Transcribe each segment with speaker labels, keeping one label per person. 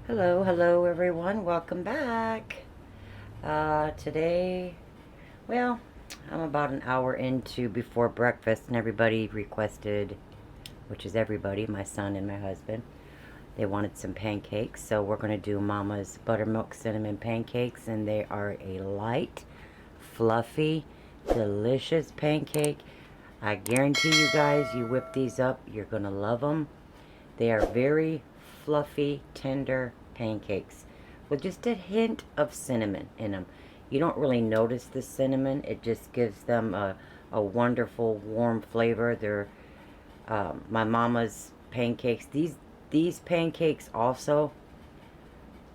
Speaker 1: Hello everyone, welcome back. Today, well, I'm about an hour into before breakfast and everybody requested, which is everybody, my son and my husband, they wanted some pancakes. So we're going to do Mama's Buttermilk Cinnamon Pancakes, and they are a light, fluffy, delicious pancake. I guarantee you guys, you whip these up, you're going to love them. They are very fluffy, tender pancakes with just a hint of cinnamon in them. You don't really notice the cinnamon. It just gives them a wonderful, warm flavor. They're my mama's pancakes. These pancakes also,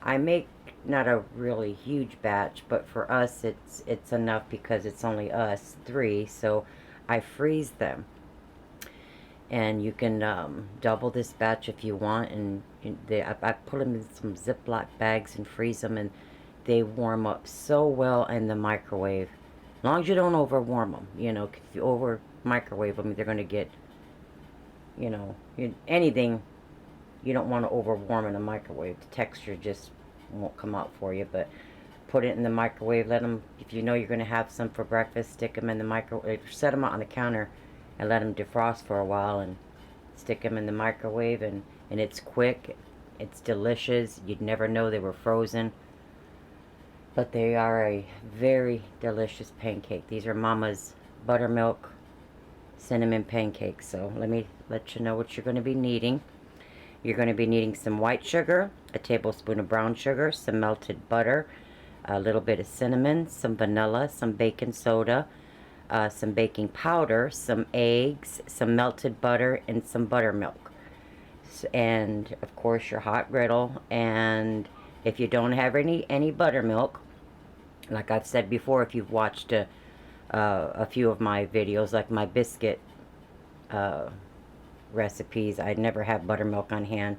Speaker 1: I make not a really huge batch, but for us it's enough because it's only us three. So I freeze them. And you can double this batch if you want, and I put them in some Ziploc bags and freeze them, and they warm up so well in the microwave. As long as you don't over warm them, you know, if you over microwave them, they're going to get, you know, anything you don't want to over warm in a microwave. The texture just won't come out for you. But put it in the microwave, let them, if you know you're going to have some for breakfast, stick them in the microwave, set them out on the counter and let them defrost for a while, and stick them in the microwave, and it's quick, it's delicious. You'd never know they were frozen, but they are a very delicious pancake. These are Mama's Buttermilk Cinnamon Pancakes. So let me let you know what you're going to be needing. You're going to be needing some white sugar, a tablespoon of brown sugar, some melted butter, a little bit of cinnamon, some vanilla, some baking soda, some baking powder, some eggs, some melted butter, and some buttermilk. And of course your hot griddle. And if you don't have any buttermilk, like I've said before, if you've watched a few of my videos, like my biscuit recipes, I never have buttermilk on hand,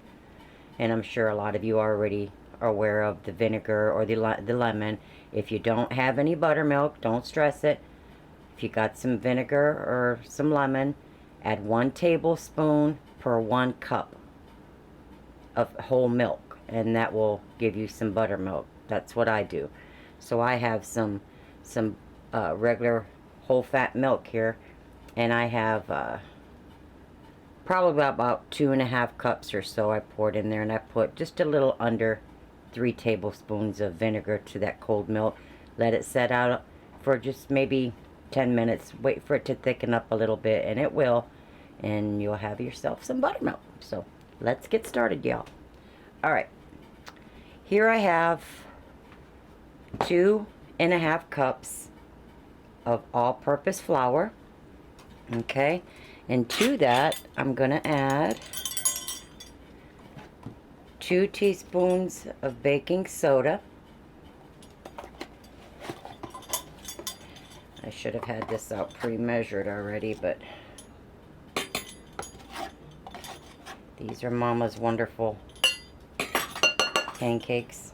Speaker 1: and I'm sure a lot of you already are aware of the vinegar or the lemon. If you don't have any buttermilk, don't stress it. If you got some vinegar or some lemon, add 1 tablespoon per 1 cup of whole milk, and that will give you some buttermilk. That's what I do. So I have some regular whole fat milk here, and I have probably about 2.5 cups or so I poured in there, and I put just a little under 3 tablespoons of vinegar to that cold milk. Let it set out for just maybe 10 minutes. Wait for it to thicken up a little bit, and it will, and you'll have yourself some buttermilk. So let's get started, y'all. Alright, here I have 2.5 cups of all-purpose flour. Okay, and to that I'm gonna add 2 teaspoons of baking soda. I should have had this out pre-measured already, but these are Mama's wonderful pancakes.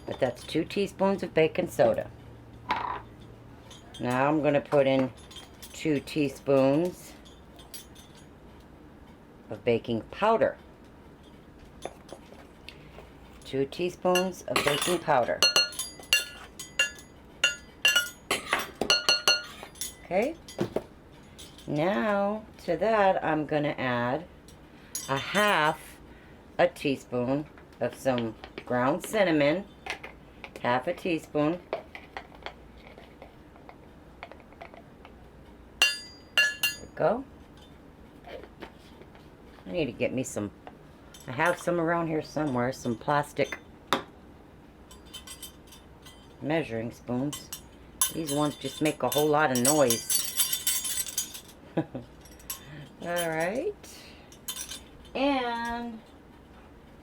Speaker 1: But that's 2 teaspoons of baking soda. Now I'm going to put in 2 teaspoons of baking powder. 2 teaspoons of baking powder. Okay, now to that I'm going to add a 1/2 teaspoon of some ground cinnamon, 1/2 teaspoon. There we go. I need to get me some, I have some around here somewhere, some plastic measuring spoons. These ones just make a whole lot of noise. Alright. And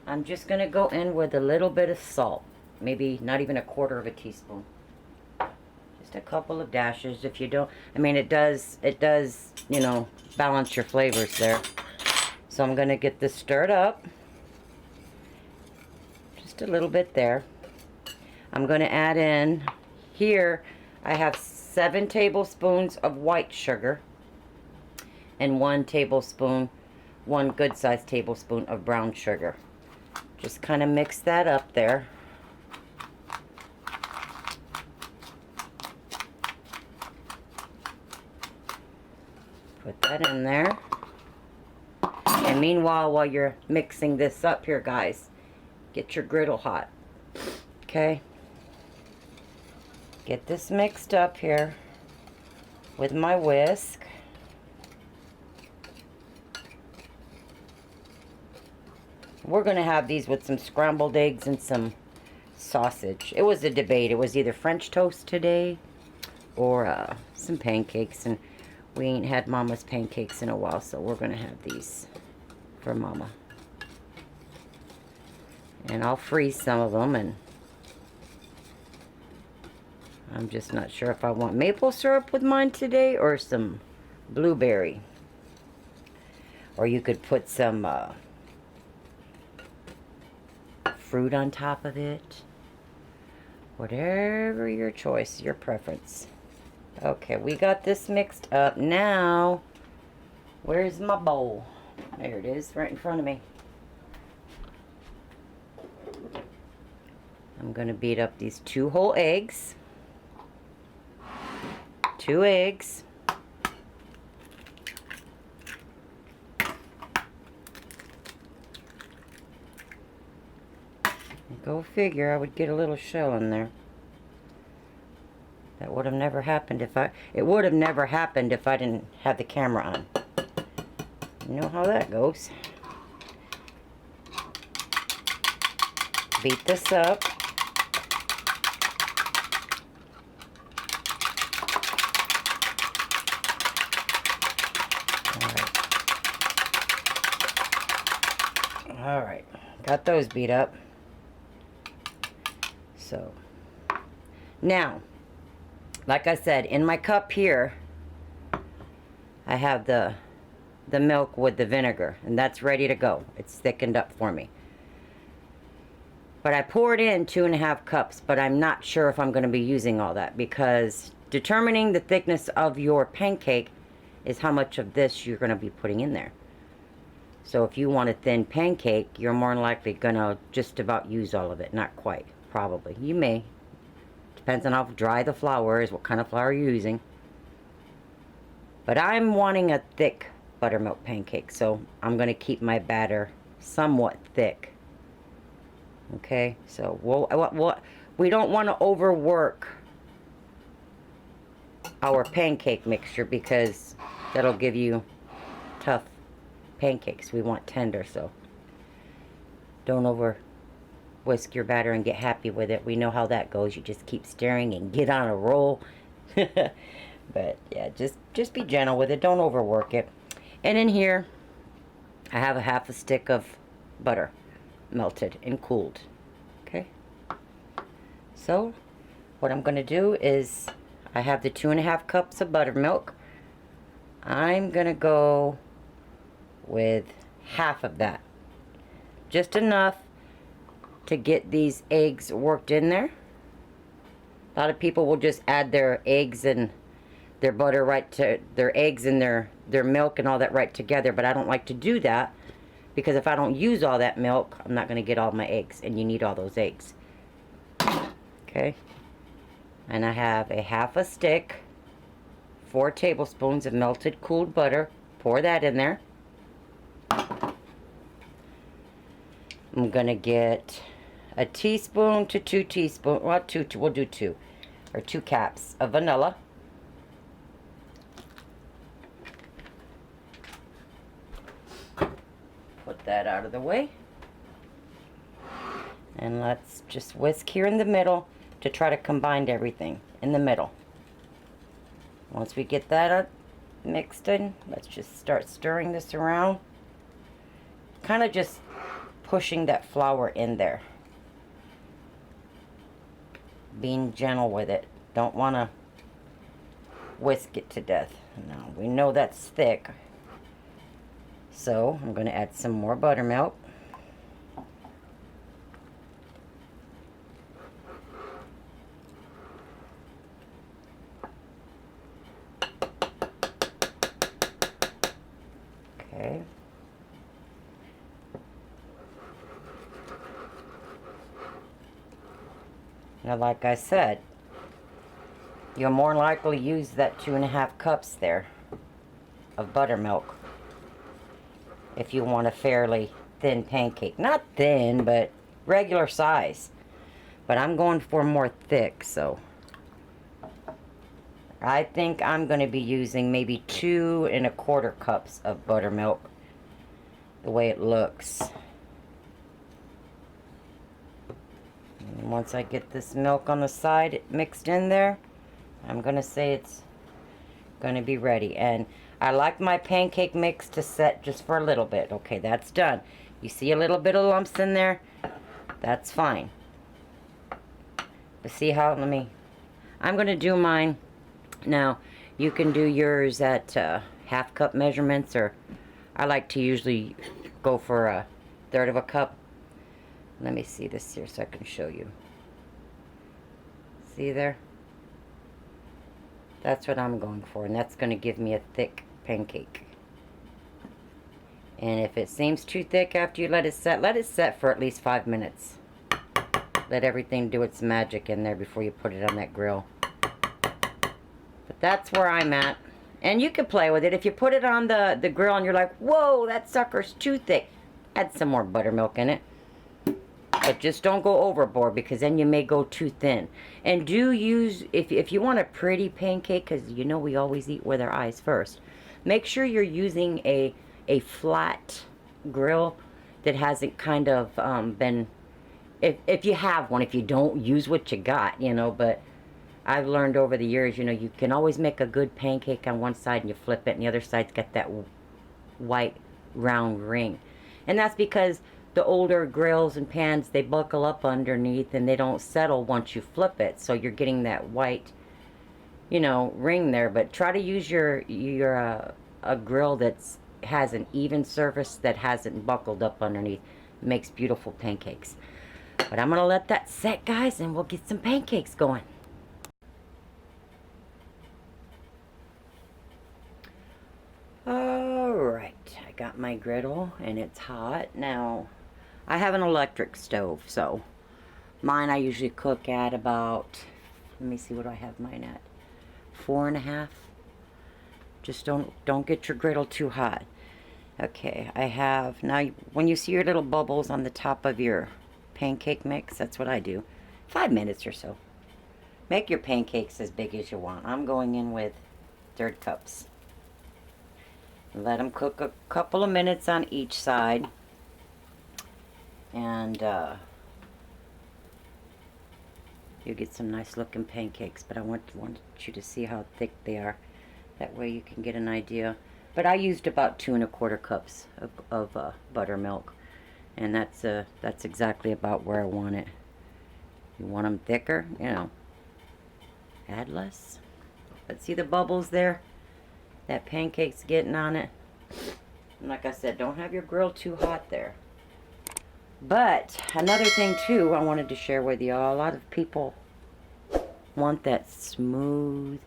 Speaker 1: I'm just going to go in with a little bit of salt. Maybe not even 1/4 teaspoon. Just a couple of dashes. If you don't, I mean, it does, you know, balance your flavors there. So I'm going to get this stirred up. Just a little bit there. I'm going to add in here, I have 7 tablespoons of white sugar and 1 tablespoon, 1 good sized tablespoon of brown sugar. Just kind of mix that up there. Put that in there. And meanwhile, while you're mixing this up here, guys, get your griddle hot. Okay? Get this mixed up here with my whisk. We're going to have these with some scrambled eggs and some sausage. It was a debate. It was either French toast today or some pancakes. And we ain't had Mama's pancakes in a while, so we're going to have these for Mama. And I'll freeze some of them, and I'm just not sure if I want maple syrup with mine today or some blueberry. Or you could put some fruit on top of it. Whatever your choice, your preference. Okay, we got this mixed up. Now, where's my bowl? There it is, right in front of me. I'm going to beat up these 2 whole eggs. 2 eggs. Go figure, I would get a little shell in there. That would have never happened if it would have never happened if I didn't have the camera on. You know how that goes. Beat this up. All right, got those beat up. So, now, like I said, in my cup here, I have the milk with the vinegar, and that's ready to go. It's thickened up for me. But I poured in 2.5 cups, but I'm not sure if I'm going to be using all that, because determining the thickness of your pancake is how much of this you're going to be putting in there. So if you want a thin pancake, you're more than likely going to just about use all of it. Not quite, probably. You may. Depends on how dry the flour is, what kind of flour you're using. But I'm wanting a thick buttermilk pancake, so I'm going to keep my batter somewhat thick. Okay, so we don't want to overwork our pancake mixture, because that'll give you tough pancakes. We want tender, so don't over whisk your batter and get happy with it. We know how that goes. You just keep stirring and get on a roll. But yeah, just be gentle with it. Don't overwork it. And in here, I have a 1/2 stick of butter, melted and cooled. Okay. So, what I'm going to do is, I have the 2.5 cups of buttermilk. I'm going to go with half of that. Just enough to get these eggs worked in there. A lot of people will just add their eggs and their butter right to their eggs and their milk and all that right together, but I don't like to do that, because if I don't use all that milk, I'm not going to get all my eggs, and you need all those eggs. Okay, and I have a 1/2 stick, 4 tablespoons of melted cooled butter. Pour that in there. I'm going to get a teaspoon to 2 teaspoons, well, we'll do 2, or 2 caps of vanilla. Put that out of the way. And let's just whisk here in the middle to try to combine everything in the middle. Once we get that mixed in, let's just start stirring this around. Kind of just pushing that flour in there. Being gentle with it. Don't want to whisk it to death. No, we know that's thick. So I'm going to add some more buttermilk. Okay. Now, like I said, you'll more likely use that 2.5 cups there of buttermilk if you want a fairly thin pancake. Not thin, but regular size. But I'm going for more thick, so I think I'm going to be using maybe 2.25 cups of buttermilk, the way it looks. And once I get this milk on the side mixed in there, I'm going to say it's going to be ready. And I like my pancake mix to set just for a little bit. Okay, that's done. You see a little bit of lumps in there? That's fine. But see how, I'm going to do mine. Now, you can do yours at 1/2 cup measurements, or I like to usually go for 1/3 cup. Let me see this here so I can show you. See there? That's what I'm going for, and that's going to give me a thick pancake. And if it seems too thick after you let it set for at least 5 minutes. Let everything do its magic in there before you put it on that grill. But that's where I'm at. And you can play with it. If you put it on the grill and you're like, whoa, that sucker's too thick, add some more buttermilk in it. But just don't go overboard, because then you may go too thin. And do use, if you want a pretty pancake, because you know we always eat with our eyes first, make sure you're using a flat grill that hasn't kind of been, if you have one. If you don't, use what you got, you know. But I've learned over the years, you know, you can always make a good pancake on one side and you flip it and the other side's got that white round ring. And that's because the older grills and pans, they buckle up underneath and they don't settle once you flip it. So you're getting that white, you know, ring there. But try to use your a grill that's has an even surface that hasn't buckled up underneath. It makes beautiful pancakes. But I'm going to let that set, guys, and we'll get some pancakes going. Alright, I got my griddle and it's hot. Now, I have an electric stove, so mine I usually cook at about, let me see, what do I have mine at? 4.5. Just don't get your griddle too hot. Okay, I have, now when you see your little bubbles on the top of your pancake mix, that's what I do. 5 minutes or so. Make your pancakes as big as you want. I'm going in with 1/3 cups. Let them cook a couple of minutes on each side. And you get some nice looking pancakes. But I want you to see how thick they are. That way you can get an idea. But I used about 2.25 cups of buttermilk. And that's exactly about where I want it. You want them thicker, you know, add less. But see the bubbles there? That pancake's getting on it. And like I said, don't have your grill too hot there. But another thing too I wanted to share with you all, a lot of people want that smooth,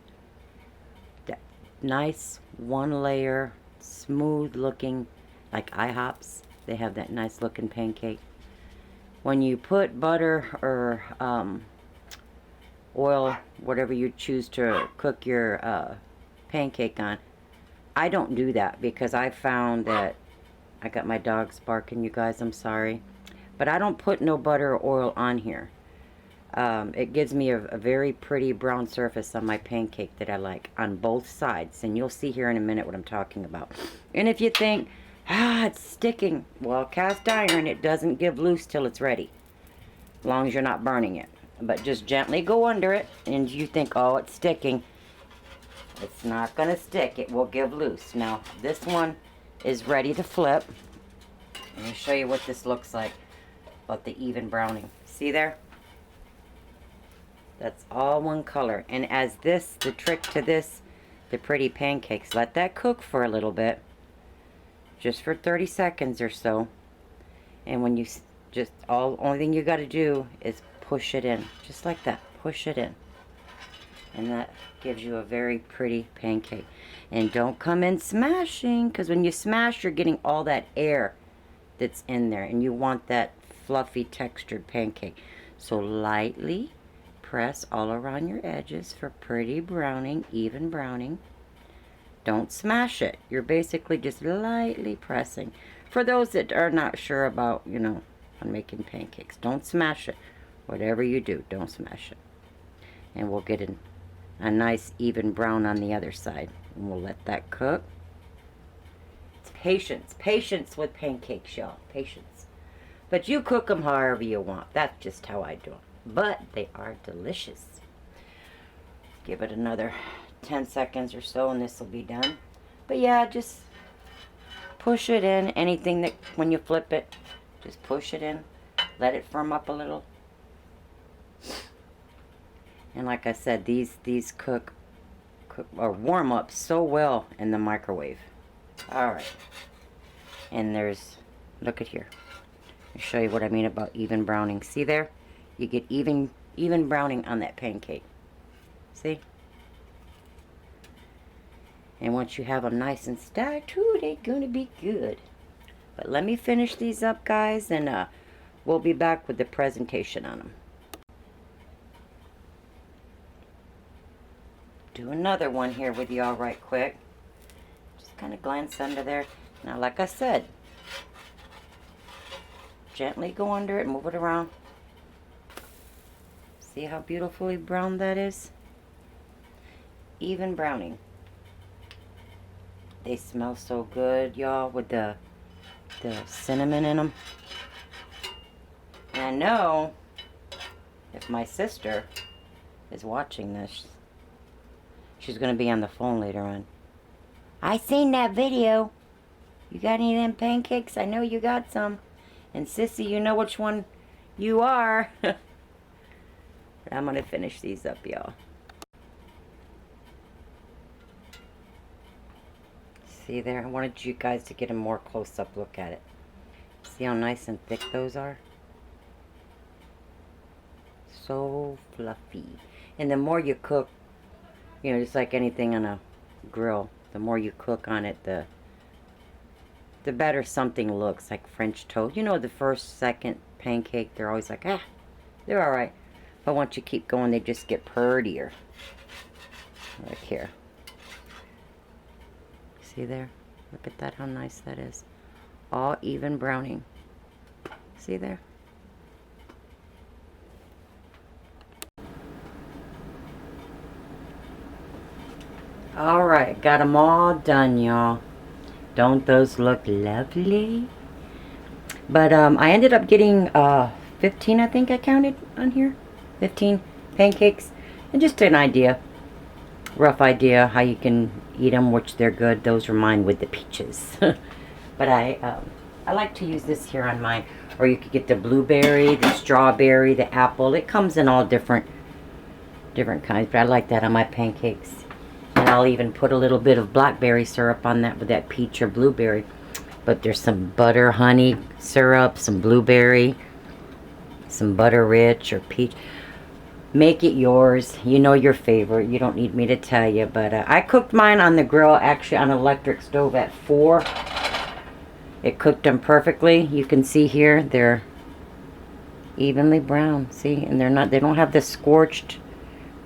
Speaker 1: that nice one layer, smooth looking, like IHOPs. They have that nice looking pancake. When you put butter or oil, whatever you choose to cook your pancake on, I don't do that, because I found that, I got my dogs barking, you guys, I'm sorry, but I don't put no butter or oil on here. It gives me a very pretty brown surface on my pancake that I like on both sides, and you'll see here in a minute what I'm talking about. And if you think, it's sticking, well, cast iron, it doesn't give loose till it's ready, as long as you're not burning it. But just gently go under it, and you think, oh, it's sticking. It's not going to stick. It will give loose. Now, this one is ready to flip. Let me show you what this looks like, about the even browning. See there? That's all one color. And as this, the trick to this, the pretty pancakes, let that cook for a little bit. Just for 30 seconds or so. And when you only thing you got to do is push it in. Just like that. Push it in. And that gives you a very pretty pancake. And don't come in smashing, because when you smash, you're getting all that air that's in there. And you want that fluffy textured pancake. So lightly press all around your edges for pretty browning, even browning. Don't smash it. You're basically just lightly pressing. For those that are not sure about, you know, on making pancakes, don't smash it. Whatever you do, don't smash it. And we'll get a nice even brown on the other side. And we'll let that cook. It's patience. Patience with pancakes, y'all. Patience. But you cook them however you want. That's just how I do them. But they are delicious. Give it another 10 seconds or so and this will be done. But yeah, just push it in. Anything that, when you flip it, just push it in. Let it firm up a little. And like I said, these cook or warm up so well in the microwave. Alright. And there's, look at here. I'll show you what I mean about even browning. See there? You get even browning on that pancake. See? And once you have them nice and stacked, ooh, they're gonna be good. But let me finish these up, guys, and we'll be back with the presentation on them. Do another one here with y'all right quick. Just kind of glance under there. Now, like I said, gently go under it, move it around. See how beautifully brown that is? Even browning. They smell so good, y'all, with the cinnamon in them. And I know if my sister is watching this, she's going to be on the phone later on. I seen that video. You got any of them pancakes? I know you got some. And Sissy, you know which one you are. I'm going to finish these up, y'all. See there? I wanted you guys to get a more close-up look at it. See how nice and thick those are? So fluffy. And the more you cook, you know, just like anything on a grill, the more you cook on it, the better something looks. Like French toast. You know, the first, second pancake, they're always like, they're alright. But once you keep going, they just get prettier. Look here. See there? Look at that, how nice that is. All even browning. See there? Alright, got them all done, y'all. Don't those look lovely? But I ended up getting 15, I think I counted on here. 15 pancakes. And just an idea. Rough idea how you can eat them, which they're good. Those are mine with the peaches. But I like to use this here on mine. Or you could get the blueberry, the strawberry, the apple. It comes in all different kinds. But I like that on my pancakes. And I'll even put a little bit of blackberry syrup on that with that peach or blueberry. But there's some butter, honey syrup, some blueberry, some butter rich or peach. Make it yours. You know your favorite. You don't need me to tell you. But I cooked mine on the grill, actually on an electric stove at 4. It cooked them perfectly. You can see here they're evenly brown. See, and they don't have the scorched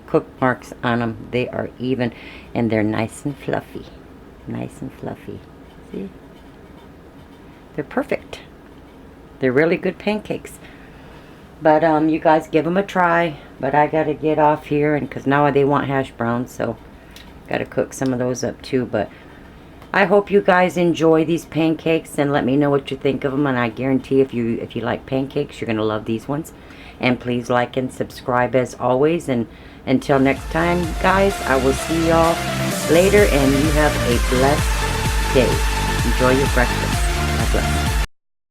Speaker 1: cook marks on them. They are even, and they're nice and fluffy. Nice and fluffy. See? They're perfect. They're really good pancakes. But you guys give them a try. But I gotta get off here, and because now they want hash browns, so gotta cook some of those up too. But I hope you guys enjoy these pancakes, and let me know what you think of them. And I guarantee if you like pancakes, you're gonna love these ones. And please like and subscribe as always. And until next time, guys, I will see y'all later, and you have a blessed day. Enjoy your breakfast. God bless.